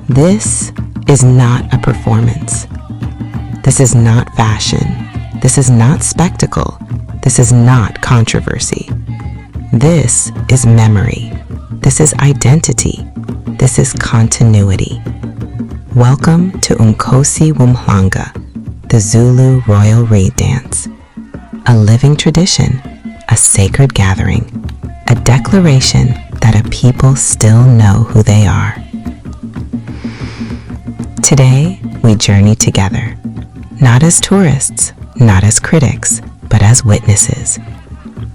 This is not a performance. This is not fashion. This is not spectacle. This is not controversy. This is memory. This is identity. This is continuity. Welcome to Nkosi Wumhlanga, the Zulu Royal Reed Dance. A living tradition, a sacred gathering, a declaration that a people still know who they are. Today, we journey together, not as tourists, not as critics, but as witnesses.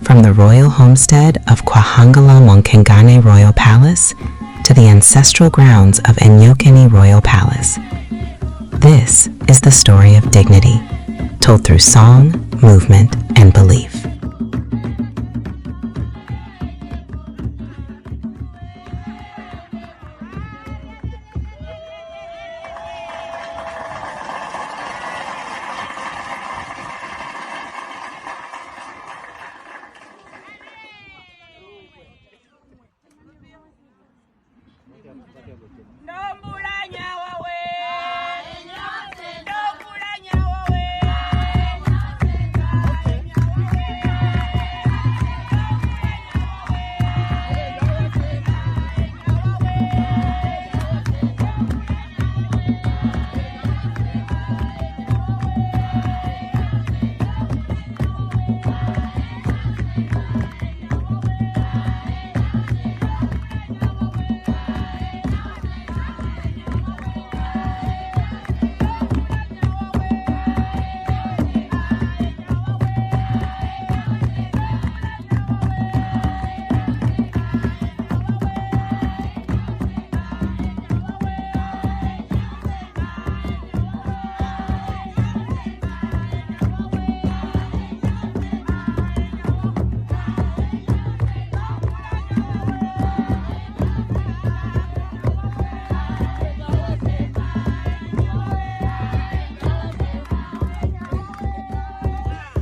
From the royal homestead of Kwahangala Monkengane Royal Palace to the ancestral grounds of Enyokeni Royal Palace. This is the story of dignity, told through song, movement, and belief. No